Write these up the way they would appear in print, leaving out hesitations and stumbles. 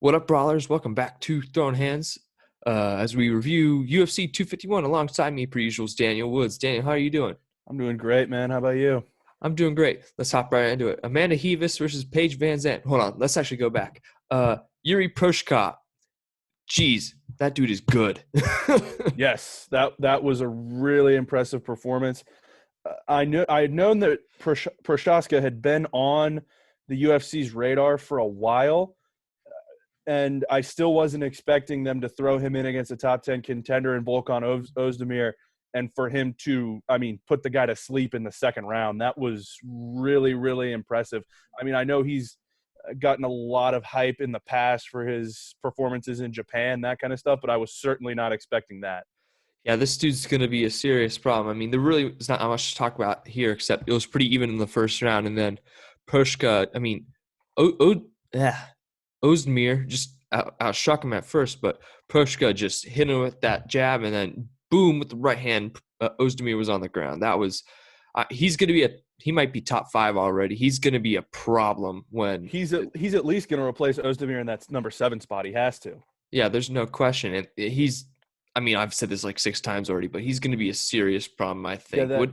What up, brawlers? Welcome back to Throwin Hands as we review UFC 251. Alongside me, per usual, is Daniel Woods. Daniel, how are you doing? I'm doing great, man. How about you? I'm doing great. Let's hop right into it. Amanda Hevis versus Paige Van Zandt. Hold on. Let's actually go back. Yuri Proshka. Jeez, that dude is good. Yes, that was a really impressive performance. I had known that Prochaska had been on the UFC's radar for a while, and I still wasn't expecting them to throw him in against a top 10 contender in Volkan Ozdemir and for him to, put the guy to sleep in the second round. That was really, really impressive. I know he's gotten a lot of hype in the past for his performances in Japan, that kind of stuff, but I was certainly not expecting that. Yeah, this dude's going to be a serious problem. There really is not much to talk about here, except it was pretty even in the first round. And then Proshka, yeah, Ozdemir just outstruck him at first, but Proshka just hit him with that jab, and then boom with the right hand. Ozdemir was on the ground. That was he's going to be he might be top 5 already. He's going to be a problem when he's at least going to replace Ozdemir in that number 7 spot. He has to. Yeah, there's no question. And I've said this like 6 times already, but he's going to be a serious problem, I think. Yeah,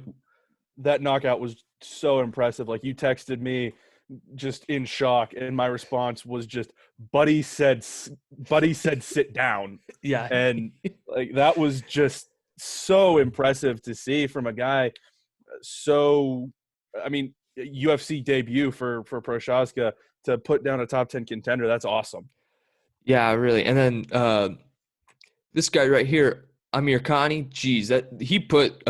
that knockout was so impressive. Like, you texted me just in shock, and my response was just, buddy said sit down. Yeah. And like, that was just so impressive to see from a guy. So, UFC debut for Prochaska to put down a top 10 contender. That's awesome. Yeah, really. And then this guy right here, Amir Khani, geez, that he put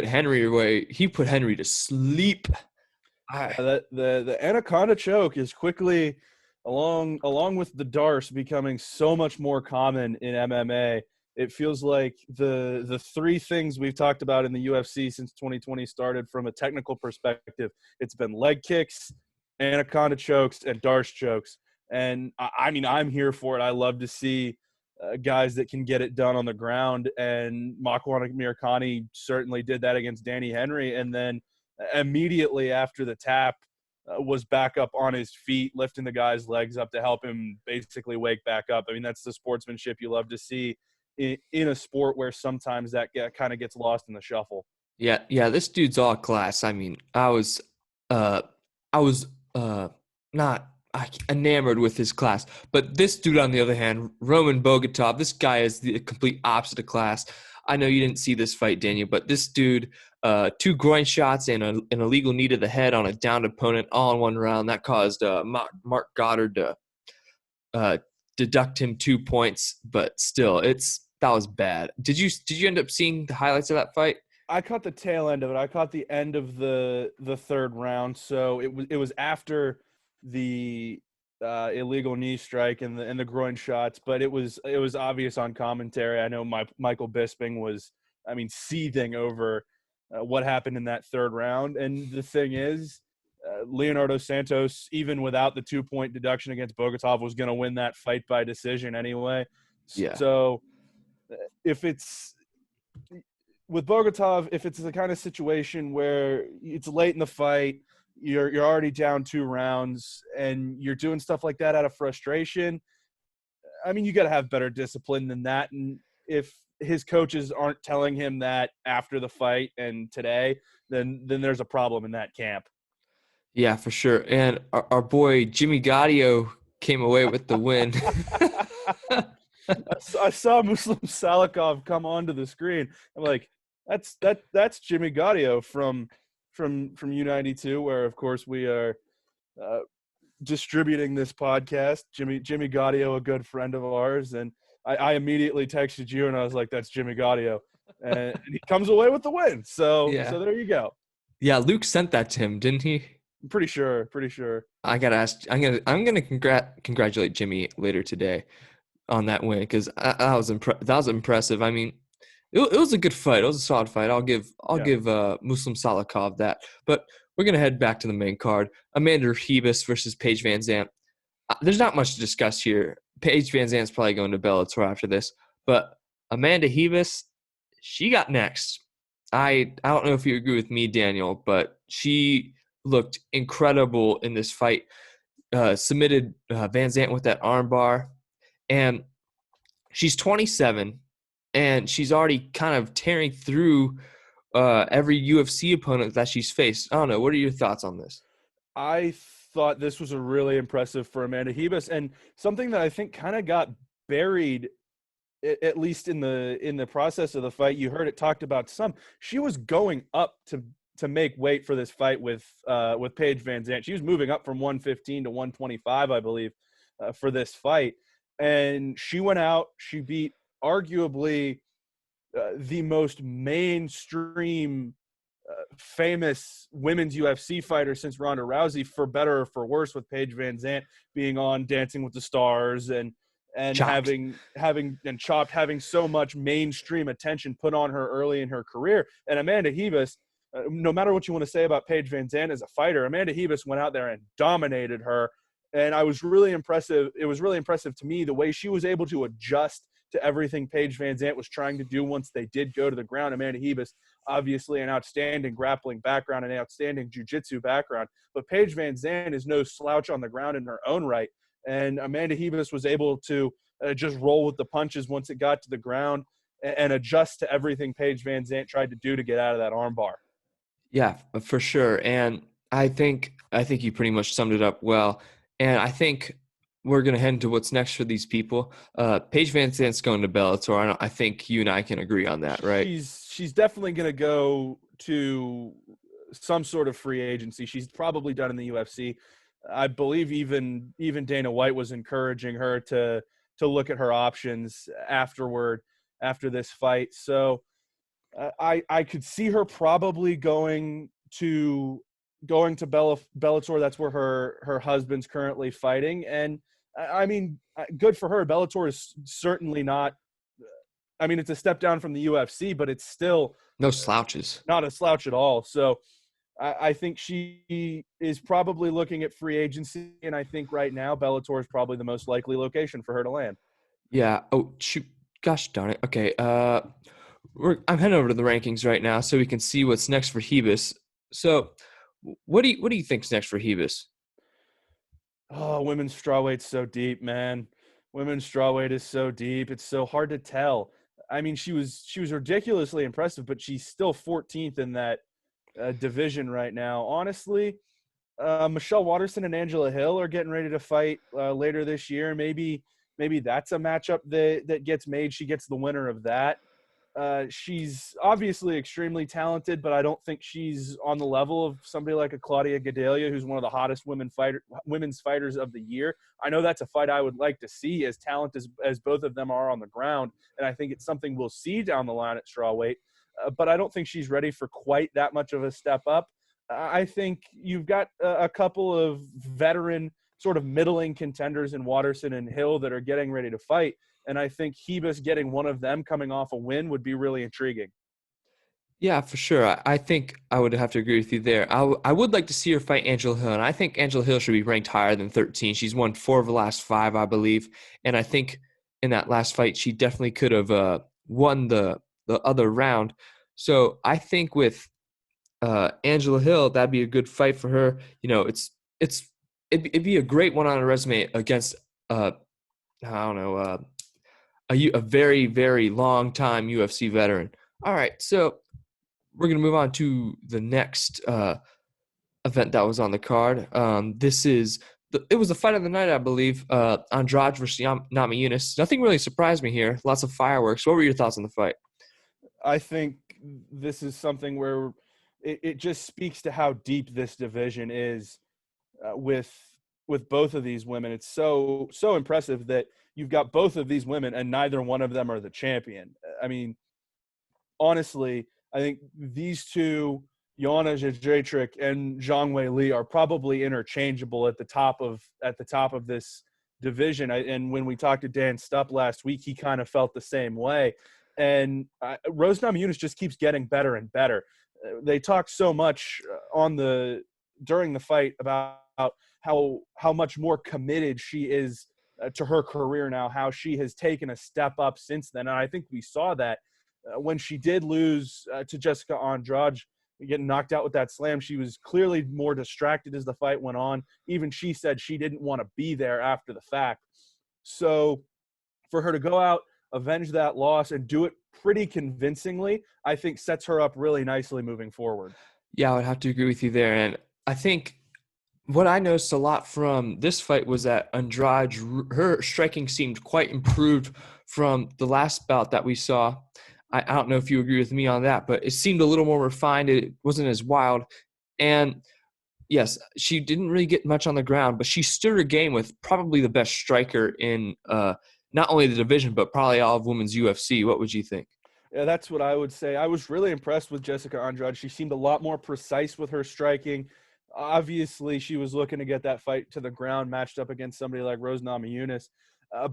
Henry away. He put Henry to sleep. The anaconda choke is quickly, along with the Darce, becoming so much more common in MMA. It feels like the 3 things we've talked about in the UFC since 2020 started from a technical perspective. It's been leg kicks, anaconda chokes, and Darce chokes. And I'm here for it. I love to see guys that can get it done on the ground. And Makwan Amirkhani certainly did that against Danny Henry. And then immediately after the tap, was back up on his feet, lifting the guy's legs up to help him basically wake back up. That's the sportsmanship you love to see in a sport where sometimes that kind of gets lost in the shuffle. Yeah, this dude's all class. I was not enamored with his class, but this dude, on the other hand, Roman Bogatov, this guy is the complete opposite of class. I know you didn't see this fight, Daniel, but this dude, 2 groin shots and an illegal knee to the head on a downed opponent all in one round. That caused Mark Goddard to deduct him 2 points, but still, that was bad. Did you end up seeing the highlights of that fight? I caught the tail end of it. I caught the end of the third round. So it was after the illegal knee strike and the groin shots, but it was obvious on commentary. I know Michael Bisping was, seething over what happened in that third round. And the thing is, Leonardo Santos, even without the 2-point deduction against Bogatov, was going to win that fight by decision anyway. Yeah. So if it's with Bogatov, if it's the kind of situation where it's late in the fight, you're already down 2 rounds, and you're doing stuff like that out of frustration, you got to have better discipline than that. And if his coaches aren't telling him that after the fight and today, then there's a problem in that camp. Yeah, for sure. And our boy Jimmy Gaudio came away with the win. I saw Muslim Salikov come onto the screen. I'm like, that's Jimmy Gaudio from U92, where of course we are distributing this podcast. Jimmy Gaudio, a good friend of ours, and I immediately texted you and I was like, that's Jimmy Gaudio, and he comes away with the win. So yeah. So there you go. Yeah, Luke sent that to him, didn't he? I'm pretty sure. I gotta ask. I'm gonna congratulate Jimmy later today on that win, because that was impressive. It was a good fight. It was a solid fight. I'll give Muslim Salikov that. But we're gonna head back to the main card. Amanda Hevis versus Paige Van Zandt. There's not much to discuss here. Paige Van Zandt's probably going to Bellator after this, but Amanda Hevis, she got next. I don't know if you agree with me, Daniel, but she looked incredible in this fight. submitted Van Zant with that armbar, and she's 27, and she's already kind of tearing through every UFC opponent that she's faced. I don't know. What are your thoughts on this? I thought this was a really impressive for Amanda Hebus, and something that I think kind of got buried, at least in the process of the fight. You heard it talked about some. She was going up to make weight for this fight with Paige Van Zant. She was moving up from 115 to 125, I believe, for this fight, and she went out. She beat arguably the most mainstream famous women's UFC fighter since Ronda Rousey, for better or for worse, with Paige Van Zant being on Dancing with the Stars and Chopped. having so much mainstream attention put on her early in her career. And Amanda Hebus, no matter what you want to say about Paige Van Zant as a fighter, Amanda Hebus went out there and dominated her. And I was really impressive. It was really impressive to me the way she was able to adjust to everything Paige Van Zant was trying to do once they did go to the ground. Amanda Hebus, obviously an outstanding grappling background and an outstanding jiu-jitsu background, but Paige Van Zant is no slouch on the ground in her own right. And Amanda Hebus was able to just roll with the punches once it got to the ground and adjust to everything Paige Van Zant tried to do to get out of that armbar. Yeah, for sure. And I think you pretty much summed it up well. And I think we're gonna head into what's next for these people. Paige Van Zant's going to Bellator. I think you and I can agree on that, right? She's definitely going to go to some sort of free agency. She's probably done in the UFC. I believe even Dana White was encouraging her to look at her options after this fight. So I could see her probably going to Bellator. That's where her husband's currently fighting, and I mean, good for her. Bellator is certainly not. I mean, it's a step down from the UFC, but it's still No slouches. not a slouch at all. So I think she is probably looking at free agency, and I think right now Bellator is probably the most likely location for her to land. Yeah. Oh shoot. Gosh darn it. Okay. I'm heading over to the rankings right now so we can see what's next for Hebus. So, what do you think's next for Hebus? Oh, women's strawweight's so deep, man. Women's strawweight is so deep. It's so hard to tell. I mean, she was ridiculously impressive, but she's still 14th in that division right now. Honestly, Michelle Watterson and Angela Hill are getting ready to fight later this year. Maybe that's a matchup that gets made. She gets the winner of that. She's obviously extremely talented, but I don't think she's on the level of somebody like a Claudia Gadelha, who's one of the hottest women's fighters of the year. I know that's a fight I would like to see, as talented as both of them are on the ground, and I think it's something we'll see down the line at strawweight. But I don't think she's ready for quite that much of a step up. I think you've got a couple of veteran, sort of middling contenders in Watterson and Hill that are getting ready to fight. And I think Hebus getting one of them coming off a win would be really intriguing. Yeah, for sure. I think I would have to agree with you there. I would like to see her fight Angela Hill, and I think Angela Hill should be ranked higher than 13. She's won 4 of the last 5, I believe, and I think in that last fight she definitely could have won the other round. So I think with Angela Hill, that'd be a good fight for her. You know, it'd be a great one on a resume against I don't know a very very long time UFC veteran. All right, so we're going to move on to the next event that was on the card. It was the fight of the night, I believe. Andrade versus Namajunas. Nothing really surprised me here. Lots of fireworks. What were your thoughts on the fight? I think this is something where it just speaks to how deep this division is with both of these women. It's so impressive that you've got both of these women and neither one of them are the champion. I mean, honestly, I think these two, Joanna Jędrzejczyk and Zhang Wei Li, are probably interchangeable at the top of this division. And when we talked to Dan Stupp last week, he kind of felt the same way. And Rose Namajunas just keeps getting better and better. They talked so much during the fight about how much more committed she is to her career now, how she has taken a step up since then. And I think we saw that when she did lose to Jessica Andrade getting knocked out with that slam. She was clearly more distracted as the fight went on. Even she said she didn't want to be there after the fact. So for her to go out, avenge that loss, and do it pretty convincingly, I think sets her up really nicely moving forward. Yeah, I would have to agree with you there. And I think what I noticed a lot from this fight was that Andrade, her striking seemed quite improved from the last bout that we saw. I don't know if you agree with me on that, but it seemed a little more refined. It wasn't as wild. And yes, she didn't really get much on the ground, but she stood her game with probably the best striker in not only the division, but probably all of women's UFC. What would you think? Yeah, that's what I would say. I was really impressed with Jessica Andrade. She seemed a lot more precise with her striking. Obviously, she was looking to get that fight to the ground, matched up against somebody like Rose Namajunas.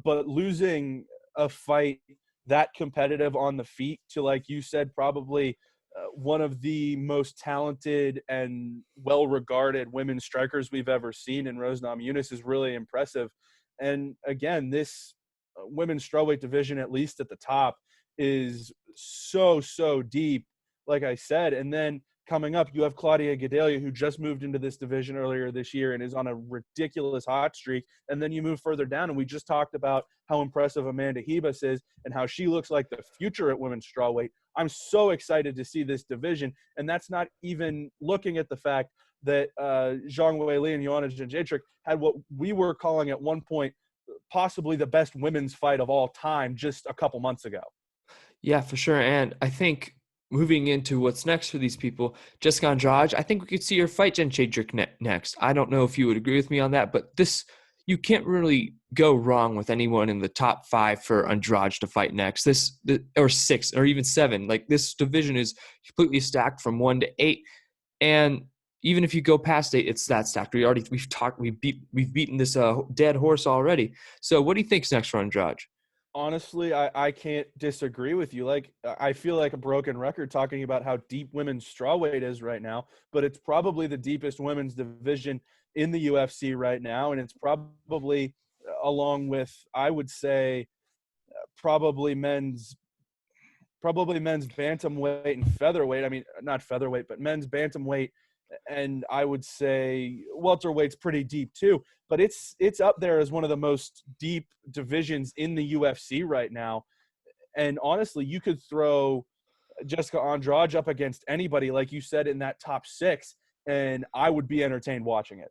But losing a fight that competitive on the feet to, like you said, probably one of the most talented and well-regarded women strikers we've ever seen in Rose Namajunas is really impressive. And again, this women's strawweight division, at least at the top, is so deep, like I said. And then coming up, you have Claudia Gadelha, who just moved into this division earlier this year and is on a ridiculous hot streak. And then you move further down, and we just talked about how impressive Amanda Ribas is and how she looks like the future at women's strawweight. I'm so excited to see this division, and that's not even looking at the fact that Zhang Weili and Joanna Jędrzejczyk had what we were calling at one point possibly the best women's fight of all time just a couple months ago. Yeah, for sure. And I think moving into what's next for these people, Jessica Andrade, I think we could see her fight Jen Chadrick next. I don't know if you would agree with me on that, but you can't really go wrong with anyone in the top 5 for Andrade to fight next. Or 6 or even 7. Like, this division is completely stacked from 1 to 8. And even if you go past 8, it's that stacked. We've beaten this dead horse already. So what do you think's next for Andrade? Honestly, I can't disagree with you. Like, I feel like a broken record talking about how deep women's strawweight is right now, but it's probably the deepest women's division in the UFC right now. And it's probably, along with, I would say, probably men's bantamweight and featherweight. I mean, not featherweight, but men's bantamweight. And I would say welterweight's pretty deep too, but it's up there as one of the most deep divisions in the UFC right now. And honestly, you could throw Jessica Andrade up against anybody, like you said, in that top 6, and I would be entertained watching it.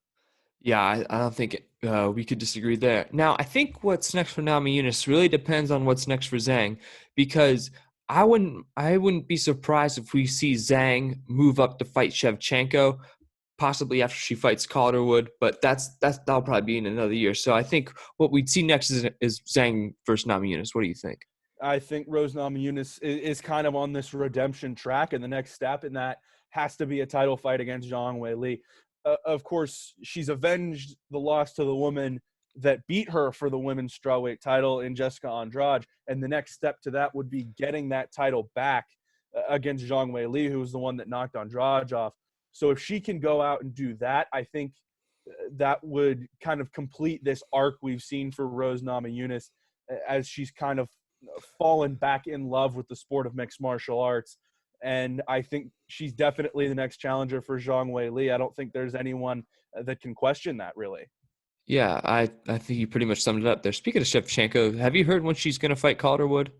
Yeah, I don't think we could disagree there. Now, I think what's next for Namajunas really depends on what's next for Zhang, because I wouldn't be surprised if we see Zhang move up to fight Shevchenko, possibly after she fights Calderwood, but that'll probably be in another year. So I think what we'd see next is Zhang versus Namajunas. What do you think? I think Rose Namajunas is kind of on this redemption track, and the next step in that has to be a title fight against Zhang Weili. Of course, she's avenged the loss to the woman that beat her for the women's strawweight title in Jessica Andrade, and the next step to that would be getting that title back against Zhang Weili, who was the one that knocked Andrade off. So if she can go out and do that, I think that would kind of complete this arc we've seen for Rose Namajunas as she's kind of fallen back in love with the sport of mixed martial arts. And I think she's definitely the next challenger for Zhang Weili. I don't think there's anyone that can question that, really. Yeah, I think you pretty much summed it up there. Speaking of Shevchenko, have you heard when she's going to fight Calderwood?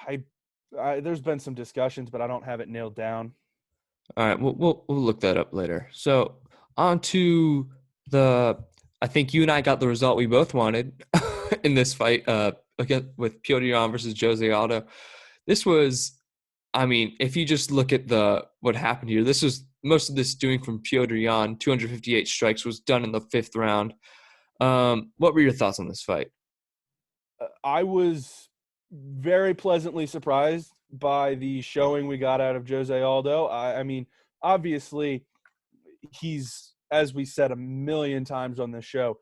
I, there's been some discussions, but I don't have it nailed down. All right, we'll look that up later. So on to I think you and I got the result we both wanted in this fight again with Piotr Jan versus Jose Aldo. This was, I mean, if you just look at what happened here, this was most of this doing from Piotr Jan, 258 strikes, was done in the 5th round. What were your thoughts on this fight? I was very pleasantly surprised by the showing we got out of Jose Aldo. I mean, obviously, he's, as we said a million times on this show,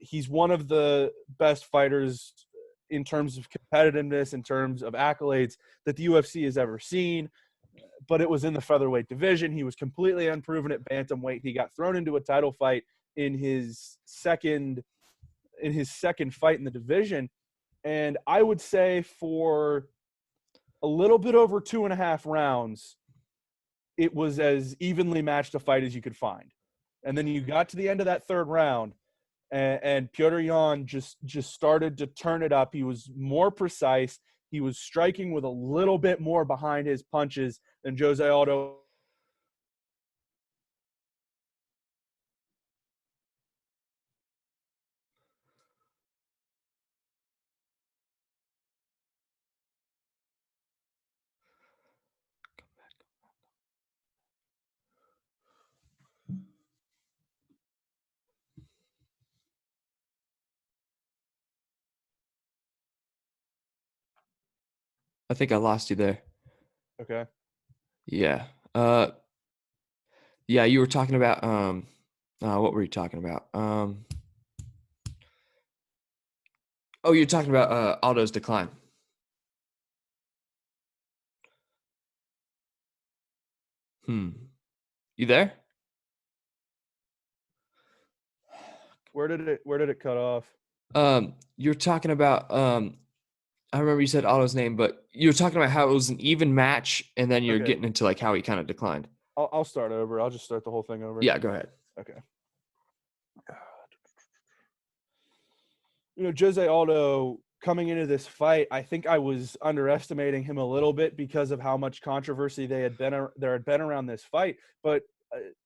he's one of the best fighters in terms of competitiveness, in terms of accolades that the UFC has ever seen. But it was in the featherweight division. He was completely unproven at bantamweight. He got thrown into a title fight in his second fight in the division. And I would say for a little bit over 2.5 rounds, it was as evenly matched a fight as you could find. And then you got to the end of that third round, and Petr Yan just started to turn it up. He was more precise. He was striking with a little bit more behind his punches than Jose Aldo. I think I lost you there. Okay. Yeah. Yeah, you were talking about what were you talking about? Oh, you're talking about Aldo's decline. You there? Where did it cut off? You're talking about I remember you said Aldo's name, but you were talking about how it was an even match, and then you're Okay. getting into like how he kind of declined. I'll start over. I'll just start the whole thing over. Yeah, go ahead. Okay. Jose Aldo coming into this fight, I think I was underestimating him a little bit because of how much controversy there had been around this fight. But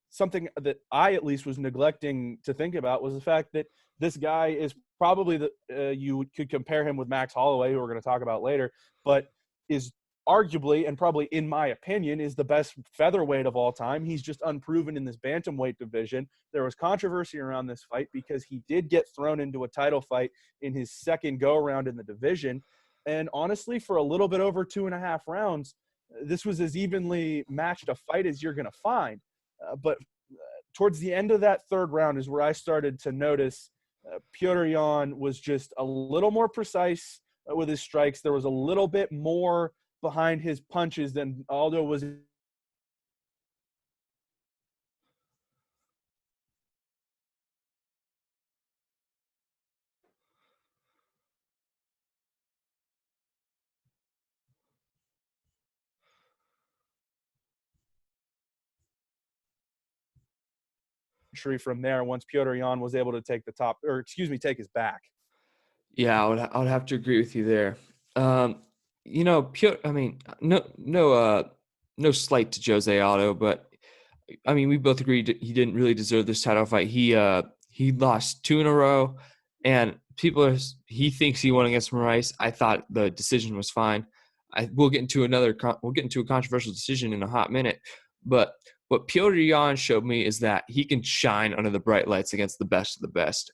something that I at least was neglecting to think about was the fact that this guy is probably you could compare him with Max Holloway, who we're going to talk about later, but is arguably, and probably in my opinion, is the best featherweight of all time. He's just unproven in this bantamweight division. There was controversy around this fight because he did get thrown into a title fight in his second go-around in the division. And honestly, for a little bit over 2.5 rounds, this was as evenly matched a fight as you're going to find. But towards the end of that third round is where I started to notice Petr Yan was just a little more precise with his strikes. There was a little bit more behind his punches than Aldo was. From there, once Petr Yan was able to take take his back. Yeah, I would have to agree with you there. I mean, no slight to Jose Aldo, but I mean, we both agreed he didn't really deserve this title fight. He lost 2 in a row, and he thinks he won against Moraes. I thought the decision was fine. We'll get into a controversial decision in a hot minute, but what Petr Yan showed me is that he can shine under the bright lights against the best of the best.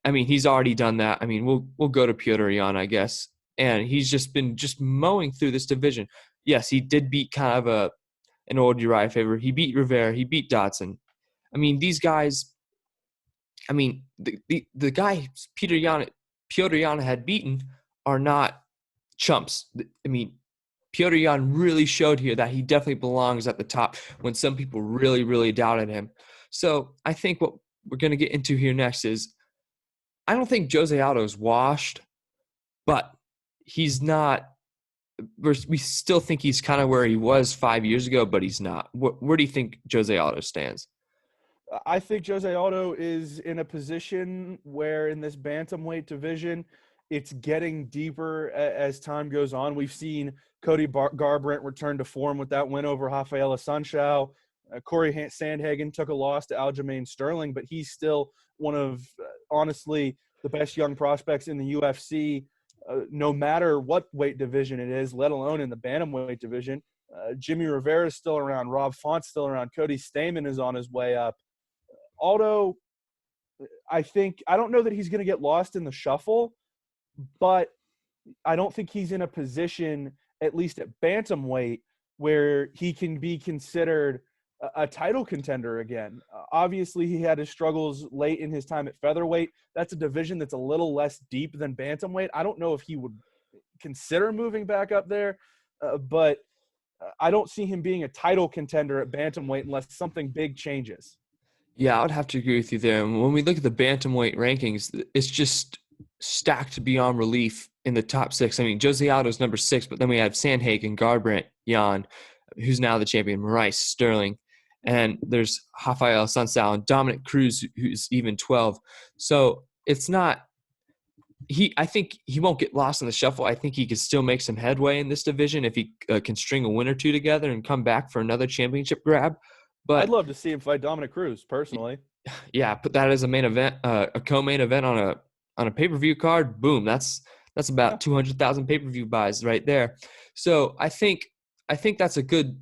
I mean, he's already done that. I mean, we'll go to Petr Yan, I guess, and he's just been mowing through this division. Yes, he did beat kind of an old Uriah favorite. He beat Rivera. He beat Dotson. I mean, these guys. I mean, the guy Petr Yan had beaten are not chumps. I mean, Petr Yan really showed here that he definitely belongs at the top when some people really, really doubted him. So I think what we're going to get into here next is I don't think Jose Aldo is washed, but he's not. We still think he's kind of where he was 5 years ago, but he's not. Where do you think Jose Aldo stands? I think Jose Aldo is in a position where in this bantamweight division, it's getting deeper as time goes on. We've seen Cody Garbrandt return to form with that win over Rafael Assunção. Corey Sandhagen took a loss to Aljamain Sterling, but he's still one of, honestly, the best young prospects in the UFC, no matter what weight division it is, let alone in the bantamweight division. Jimmy Rivera is still around. Rob Font's still around. Cody Stamann is on his way up. Aldo, I don't know that he's going to get lost in the shuffle, but I don't think he's in a position, at least at bantamweight, where he can be considered a title contender again. Obviously, he had his struggles late in his time at featherweight. That's a division that's a little less deep than bantamweight. I don't know if he would consider moving back up there, but I don't see him being a title contender at bantamweight unless something big changes. Yeah, I would have to agree with you there. When we look at the bantamweight rankings, it's just stacked beyond relief in the top 6. I mean, Jose Aldo's number 6, but then we have Sandhagen, Garbrandt, Yan, who's now the champion, Maurice Sterling. And there's Rafael Sunsao and Dominic Cruz, who's even 12. So it's not I think he won't get lost in the shuffle. I think he could still make some headway in this division if he can string a win or two together and come back for another championship grab. I'd But love to see him fight Dominic Cruz personally. yeah, put that as a main event, a co-main event on a pay-per-view card. Boom, that's about 200,000 pay-per-view buys right there. So I think that's a good.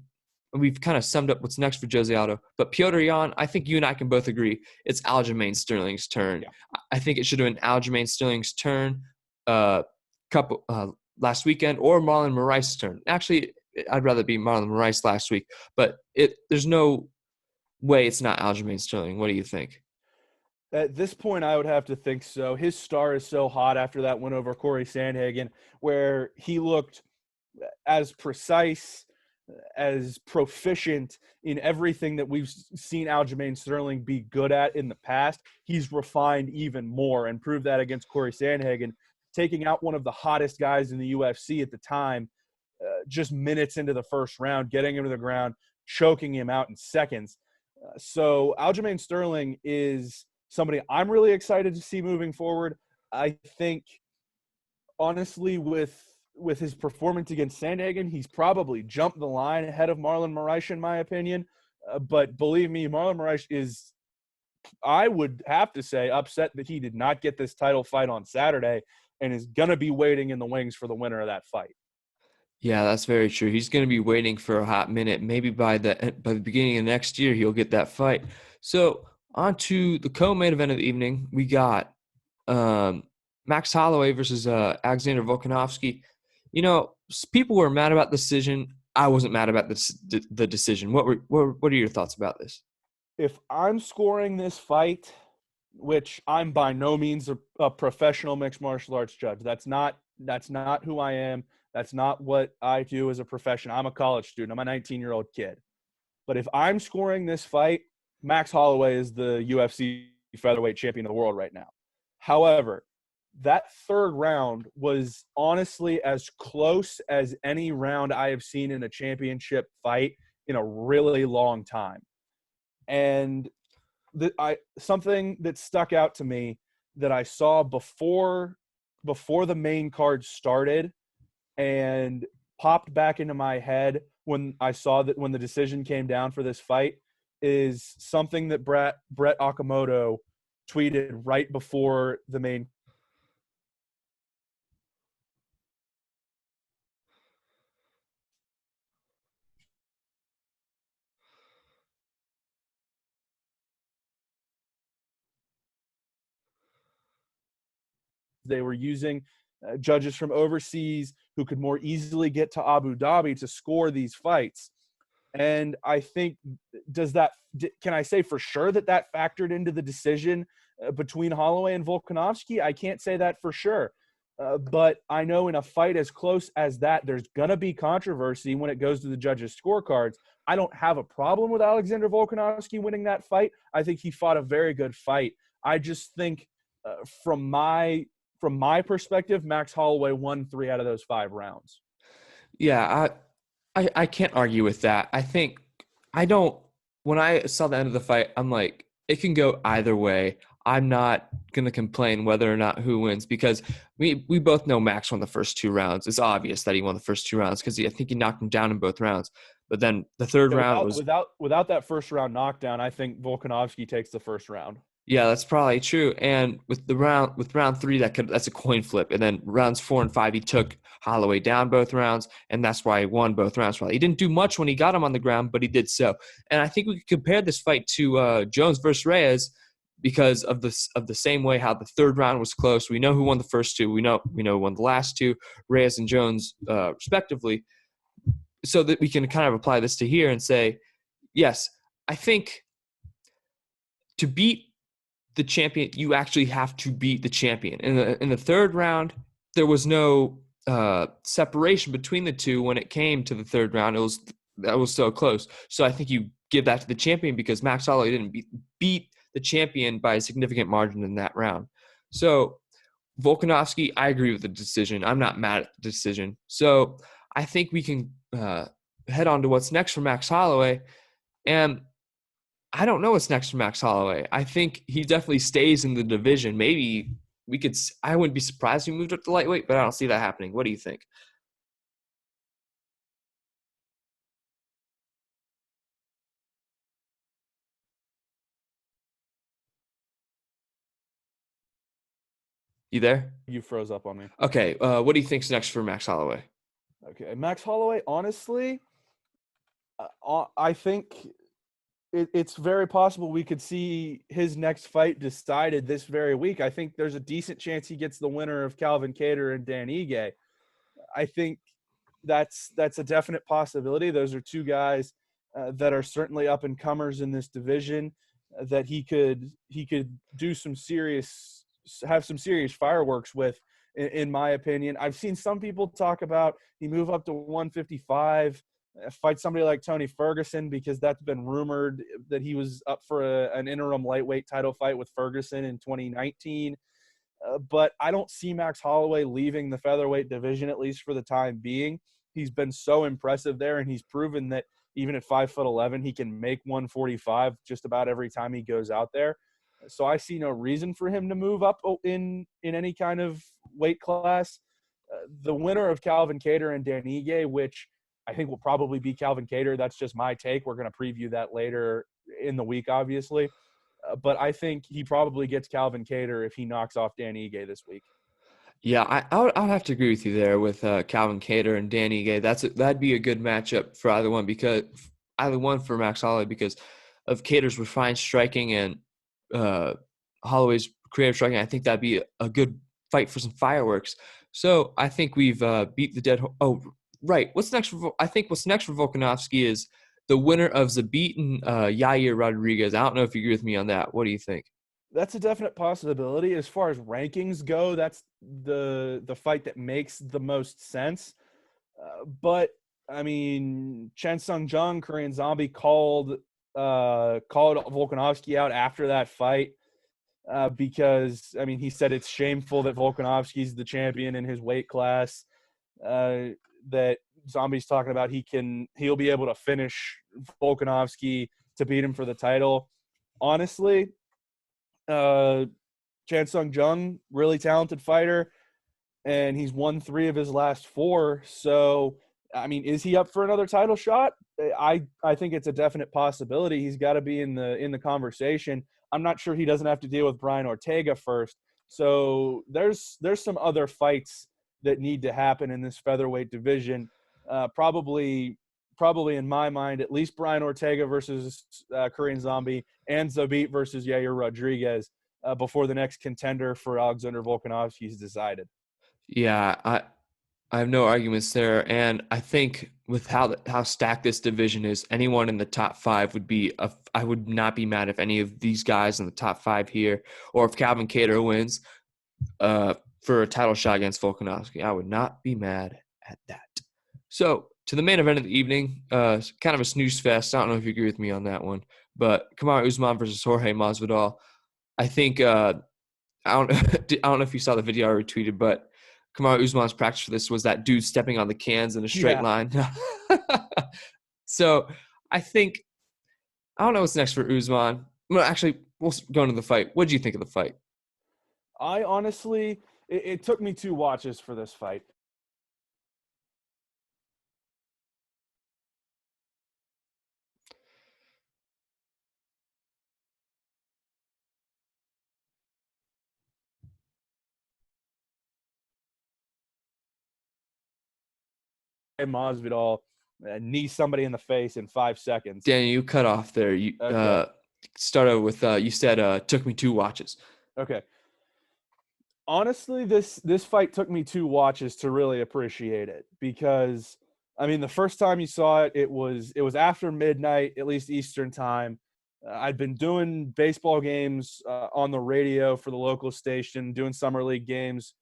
We've kind of summed up what's next for Jose Aldo. But Piotr Jan, I think you and I can both agree it's Aljamain Sterling's turn. Yeah. I think it should have been Aljamain Sterling's turn last weekend, or Marlon Moraes' turn. Actually, I'd rather be Marlon Moraes last week. But there's no way it's not Aljamain Sterling. What do you think? At this point, I would have to think so. His star is so hot after that win over Corey Sandhagen, where he looked as precise, as proficient in everything that we've seen Aljamain Sterling be good at in the past. He's refined even more and proved that against Corey Sandhagen, taking out one of the hottest guys in the UFC at the time, just minutes into the first round, getting him to the ground, choking him out in seconds. So Aljamain Sterling is somebody I'm really excited to see moving forward. I think, honestly, with his performance against Sandhagen, he's probably jumped the line ahead of Marlon Moraes, in my opinion. But believe me, Marlon Moraes is, I would have to say, upset that he did not get this title fight on Saturday and is going to be waiting in the wings for the winner of that fight. Yeah, that's very true. He's going to be waiting for a hot minute. Maybe by the beginning of next year, he'll get that fight. So on to the co-main event of the evening. We got Max Holloway versus Alexander Volkanovski. You know, people were mad about the decision. I wasn't mad about the decision. What are your thoughts about this? If I'm scoring this fight, which I'm by no means a professional mixed martial arts judge, that's not who I am. That's not what I do as a profession. I'm a college student. I'm a 19-year-old kid. But if I'm scoring this fight, Max Holloway is the UFC featherweight champion of the world right now. However, that third round was honestly as close as any round I have seen in a championship fight in a really long time. And something that stuck out to me that I saw before the main card started and popped back into my head when I saw that when the decision came down for this fight is something that Brett Okamoto tweeted right before the main. They were using judges from overseas who could more easily get to Abu Dhabi to score these fights. And I think, can I say for sure that factored into the decision between Holloway and Volkanovski? I can't say that for sure. But I know in a fight as close as that, there's going to be controversy when it goes to the judges' scorecards. I don't have a problem with Alexander Volkanovski winning that fight. I think he fought a very good fight. I just think from my perspective, Max Holloway won 3 out of those 5 rounds. Yeah, I can't argue with that. When I saw the end of the fight, I'm like, it can go either way. I'm not going to complain whether or not who wins because we both know Max won the first 2 rounds. It's obvious that he won the first 2 rounds because I think he knocked him down in both rounds. But then the third round was without that first round knockdown, I think Volkanovski takes the first round. Yeah, that's probably true. And with round 3, that's a coin flip. And then rounds 4 and 5, he took Holloway down both rounds, and that's why he won both rounds. He didn't do much when he got him on the ground, but he did so. And I think we could compare this fight to Jones versus Reyes because of the same way how the third round was close. We know who won the first 2. We know who won the last 2, Reyes and Jones respectively. So that we can kind of apply this to here and say, yes, I think to beat the champion, you actually have to beat the champion. In the third round, there was no separation between the two when it came to the third round. That was so close. So I think you give that to the champion because Max Holloway didn't beat the champion by a significant margin in that round. So Volkanovski, I agree with the decision. I'm not mad at the decision. So I think we can head on to what's next for Max Holloway. And I don't know what's next for Max Holloway. I think he definitely stays in the division. Maybe I wouldn't be surprised if he moved up to lightweight, but I don't see that happening. What do you think? You there? You froze up on me. Okay. What do you think's next for Max Holloway? Okay, Max Holloway, honestly, I think it's very possible we could see his next fight decided this very week. I think there's a decent chance he gets the winner of Calvin Kattar and Dan Ige. I think that's a definite possibility. Those are two guys that are certainly up and comers in this division that he could do have some serious fireworks with. In my opinion, I've seen some people talk about he move up to 155, fight somebody like Tony Ferguson, because that's been rumored that he was up for an interim lightweight title fight with Ferguson in 2019. But I don't see Max Holloway leaving the featherweight division, at least for the time being. He's been so impressive there, and he's proven that even at 5'11", he can make 145 just about every time he goes out there. So I see no reason for him to move up in any kind of weight class. The winner of Calvin Kattar and Dan Ige, which I think will probably be Calvin Kattar. That's just my take. We're going to preview that later in the week, obviously. But I think he probably gets Calvin Kattar if he knocks off Dan Ige this week. Yeah, I would have to agree with you there with Calvin Kattar and Danny Gay. That'd be a good matchup for either one for Max Holloway because of Kattar's refined striking and Holloway's creative striking. I think that'd be a good fight for some fireworks. So I think we've beat the dead. Oh, right. I think what's next for Volkanovski is the winner of Zabit and Yair Rodriguez. I don't know if you agree with me on that. What do you think? That's a definite possibility. As far as rankings go, that's the fight that makes the most sense. But I mean, Chen Sung Jung, Korean Zombie, called Volkanovski out after that fight because I mean he said it's shameful that Volkanovski's the champion in his weight class. That Zombie's talking about he'll be able to finish Volkanovski to beat him for the title. Honestly, Chan Sung Jung, really talented fighter, and he's won 3 of his last 4. So, I mean, is he up for another title shot? I think it's a definite possibility. He's got to be in the conversation. I'm not sure he doesn't have to deal with Brian Ortega first. So there's some other fights that need to happen in this featherweight division. Probably in my mind, at least Brian Ortega versus Korean Zombie and Zabit versus Yair Rodriguez before the next contender for Alexander Volkanovski is decided. Yeah, I have no arguments there, and I think with how stacked this division is, anyone in the top 5 would be. I would not be mad if any of these guys in the top 5 here, or if Calvin Kattar wins for a title shot against Volkanovski. I would not be mad at that. So to the main event of the evening, kind of a snooze fest. I don't know if you agree with me on that one, but Kamaru Usman versus Jorge Masvidal. I think I don't I don't know if you saw the video I retweeted, but Kamaru Usman's practice for this was that dude stepping on the cans in a straight line. So I think I don't know what's next for Usman. Well, actually, we'll go into the fight. What did you think of the fight? I honestly, it took me 2 watches for this fight. Masvidal knee somebody in the face in 5 seconds. Daniel, you cut off there. You Okay. started with you said took me 2 watches. Okay. Honestly, this fight took me 2 watches to really appreciate it because I mean the first time you saw it, it was after midnight, at least Eastern time. I'd been doing baseball games on the radio for the local station, doing summer league games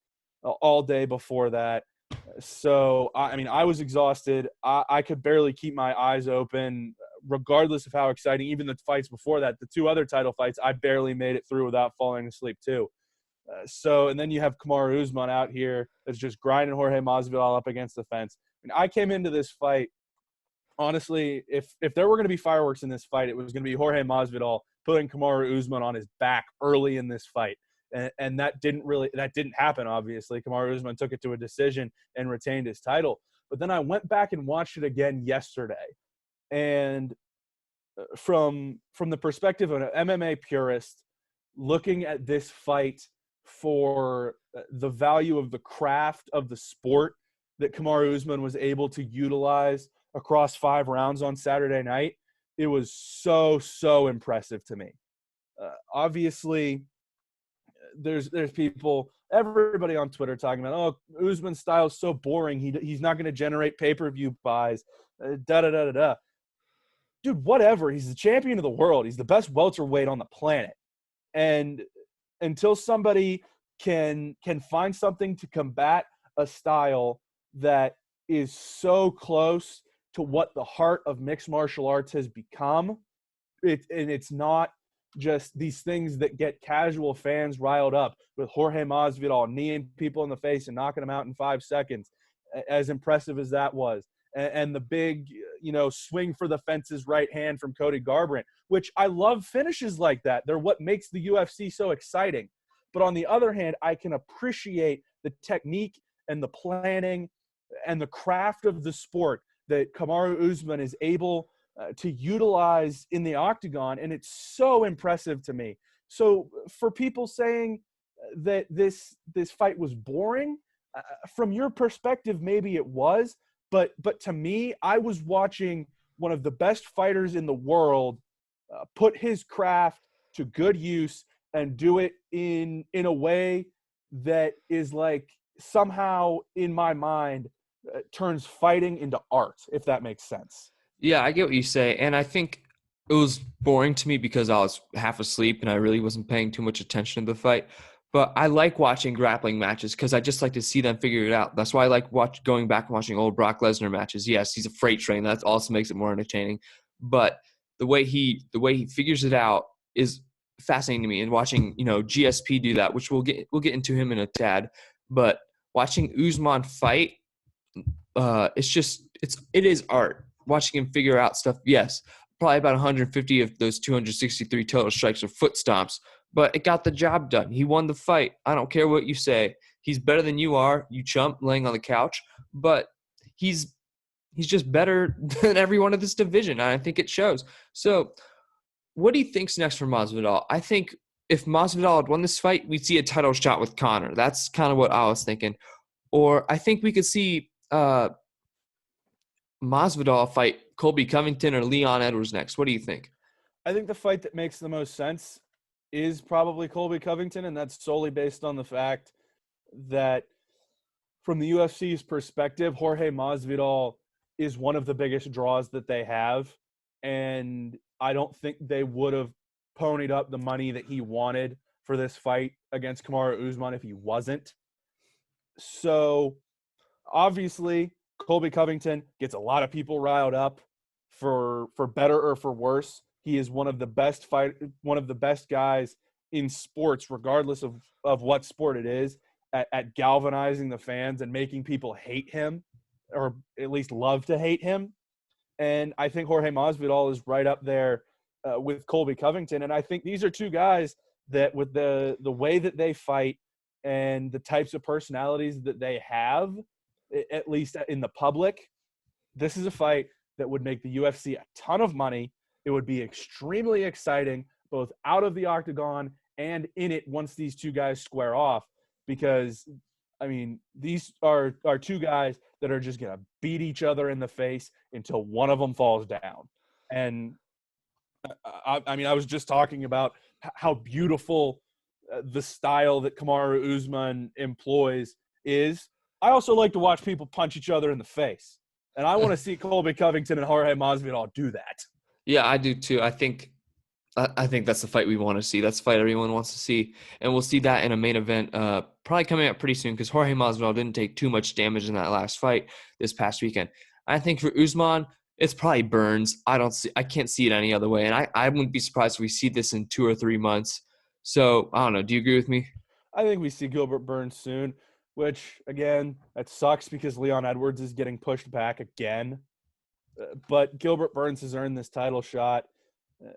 all day before that. So, I mean, I was exhausted. I could barely keep my eyes open, regardless of how exciting. Even the fights before that, the 2 other title fights, I barely made it through without falling asleep too. And then you have Kamaru Usman out here that's just grinding Jorge Masvidal up against the fence. And I came into this fight honestly, if there were going to be fireworks in this fight, it was going to be Jorge Masvidal putting Kamaru Usman on his back early in this fight. And that didn't happen, obviously. Kamaru Usman took it to a decision and retained his title. But then I went back and watched it again yesterday. And from the perspective of an MMA purist, looking at this fight for the value of the craft of the sport that Kamaru Usman was able to utilize across 5 rounds on Saturday night, it was so impressive to me. Obviously, there's people, everybody on Twitter talking about, oh, Usman's style is so boring. He's not going to generate pay-per-view buys. Dude, whatever. He's the champion of the world. He's the best welterweight on the planet. And until somebody can find something to combat a style that is so close to what the heart of mixed martial arts has become, and it's not just these things that get casual fans riled up with Jorge Masvidal kneeing people in the face and knocking them out in 5 seconds, as impressive as that was. And the big, swing for the fences right hand from Cody Garbrandt, which I love finishes like that. They're what makes the UFC so exciting. But on the other hand, I can appreciate the technique and the planning and the craft of the sport that Kamaru Usman is able to utilize in the octagon, and it's so impressive to me. So for people saying that this fight was boring, from your perspective, maybe it was, but to me, I was watching one of the best fighters in the world put his craft to good use and do it in a way that is like somehow in my mind turns fighting into art, if that makes sense. Yeah, I get what you say. And I think it was boring to me because I was half asleep and I really wasn't paying too much attention to the fight. But I like watching grappling matches because I just like to see them figure it out. That's why I like going back and watching old Brock Lesnar matches. Yes, he's a freight train. That also makes it more entertaining. But the way he figures it out is fascinating to me. And watching, GSP do that, which we'll get into him in a tad. But watching Usman fight, it is art. Watching him figure out stuff, yes, probably about 150 of those 263 total strikes are foot stomps, but it got the job done. He won the fight. I don't care what you say. He's better than you are, you chump laying on the couch, but he's just better than everyone of this division, and I think it shows. So what do you think's next for Masvidal? I think if Masvidal had won this fight, we'd see a title shot with Conor. That's kind of what I was thinking. Or I think we could see Masvidal fight Colby Covington or Leon Edwards next. What do you think? I think the fight that makes the most sense is probably Colby Covington, and that's solely based on the fact that from the UFC's perspective, Jorge Masvidal is one of the biggest draws that they have, and I don't think they would have ponied up the money that he wanted for this fight against Kamaru Usman if he wasn't. So obviously, Colby Covington gets a lot of people riled up for better or for worse. He is one of the best guys in sports, regardless of what sport it is, at galvanizing the fans and making people hate him, or at least love to hate him. And I think Jorge Masvidal is right up there with Colby Covington. And I think these are two guys that, with the way that they fight and the types of personalities that they have, at least in the public, this is a fight that would make the UFC a ton of money. It would be extremely exciting, both out of the octagon and in it once these two guys square off, because, I mean, these are two guys that are just going to beat each other in the face until one of them falls down. And, I was just talking about how beautiful the style that Kamaru Usman employs is. I also like to watch people punch each other in the face. And I want to see Colby Covington and Jorge Masvidal do that. Yeah, I do too. I think that's the fight we want to see. That's the fight everyone wants to see. And we'll see that in a main event probably coming up pretty soon because Jorge Masvidal didn't take too much damage in that last fight this past weekend. I think for Usman, it's probably Burns. I can't see it any other way. And I wouldn't be surprised if we see this in 2 or 3 months. So, I don't know. Do you agree with me? I think we see Gilbert Burns soon, which, again, that sucks because Leon Edwards is getting pushed back again. But Gilbert Burns has earned this title shot.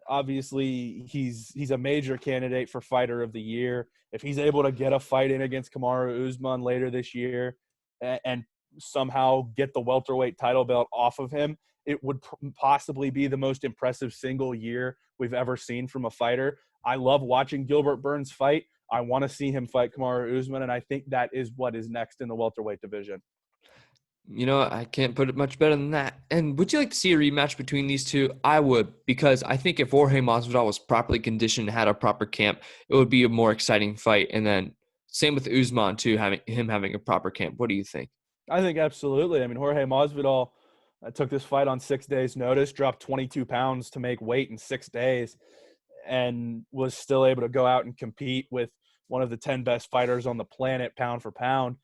Obviously, he's a major candidate for Fighter of the Year. If he's able to get a fight in against Kamaru Usman later this year and somehow get the welterweight title belt off of him, it would possibly be the most impressive single year we've ever seen from a fighter. I love watching Gilbert Burns fight. I want to see him fight Kamaru Usman, and I think that is what is next in the welterweight division. I can't put it much better than that. And would you like to see a rematch between these two? I would, because I think if Jorge Masvidal was properly conditioned, had a proper camp, it would be a more exciting fight. And then same with Usman too, having a proper camp. What do you think? I think absolutely. I mean, Jorge Masvidal took this fight on 6 days' notice, dropped 22 pounds to make weight in 6 days, and was still able to go out and compete with one of the 10 best fighters on the planet, pound for pound.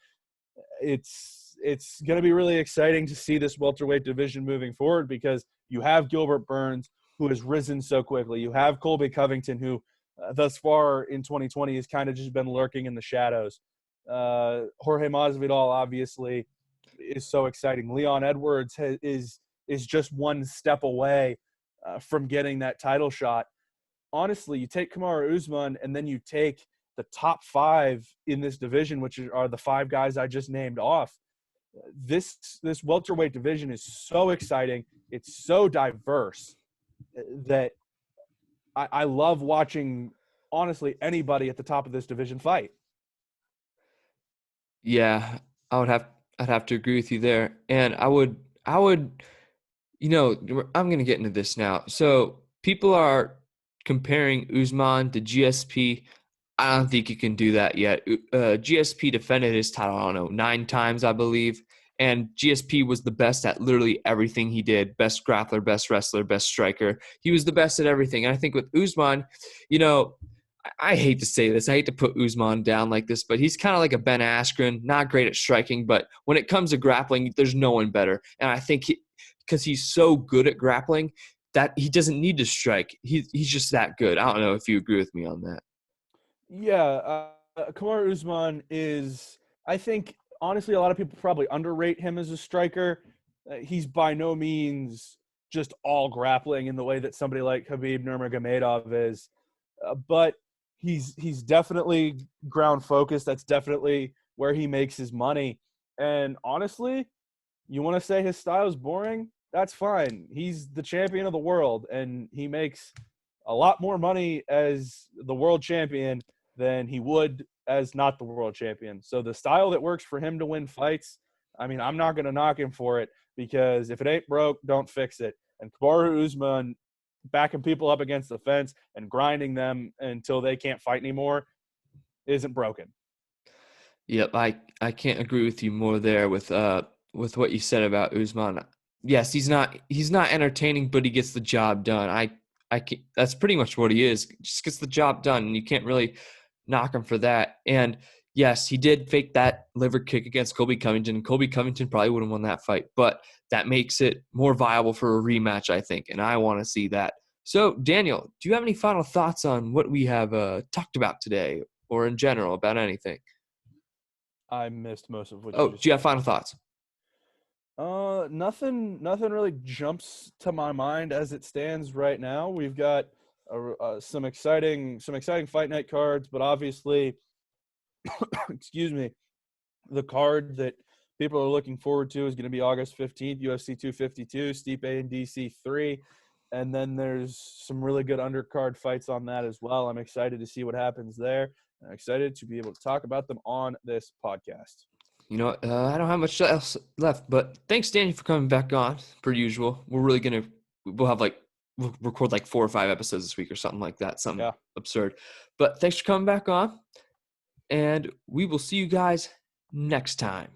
It's going to be really exciting to see this welterweight division moving forward, because you have Gilbert Burns, who has risen so quickly. You have Colby Covington, who thus far in 2020 has kind of just been lurking in the shadows. Jorge Masvidal obviously is so exciting. Leon Edwards is just one step away from getting that title shot. Honestly, you take Kamaru Usman and then you take the top 5 in this division, which are the 5 guys I just named off. This welterweight division is so exciting. It's so diverse that I love watching, honestly, anybody at the top of this division fight. Yeah, I'd have to agree with you there. And I would, I'm going to get into this now. So people are comparing Usman to GSP. I don't think you can do that yet. GSP defended his title, I don't know, 9 times, I believe. And GSP was the best at literally everything he did. Best grappler, best wrestler, best striker. He was the best at everything. And I think with Usman, I hate to say this. I hate to put Usman down like this, but he's kind of like a Ben Askren, not great at striking. But when it comes to grappling, there's no one better. And I think because he's so good at grappling, that he doesn't need to strike. He's just that good. I don't know if you agree with me on that. Yeah, Kamaru Usman is, I think, honestly, a lot of people probably underrate him as a striker. He's by no means just all grappling in the way that somebody like Khabib Nurmagomedov is, but he's definitely ground focused. That's definitely where he makes his money. And honestly, you want to say his style is boring? That's fine. He's the champion of the world, and he makes a lot more money as the world champion than he would as not the world champion. So the style that works for him to win fights, I mean, I'm not going to knock him for it, because if it ain't broke, don't fix it. And Kamaru Usman backing people up against the fence and grinding them until they can't fight anymore isn't broken. Yep, I can't agree with you more there with what you said about Usman. Yes, he's not entertaining, but he gets the job done. That's pretty much what he is. Just gets the job done, and you can't really knock him for that. And yes, he did fake that liver kick against Colby Covington. Colby Covington probably would have won that fight, but that makes it more viable for a rematch, I think, and I want to see that. So, Daniel, do you have any final thoughts on what we have talked about today, or in general about anything? I missed most of what Oh, you do just you said. have final thoughts? Nothing really jumps to my mind as it stands right now. We've got some exciting fight night cards, but obviously, excuse me, the card that people are looking forward to is going to be August 15th, UFC 252, Stipe and DC 3. And then there's some really good undercard fights on that as well. I'm excited to see what happens there. I'm excited to be able to talk about them on this podcast. I don't have much else left, but thanks, Daniel, for coming back on, per usual. We'll record like 4 or 5 episodes this week or something like that, something absurd. But thanks for coming back on, and we will see you guys next time.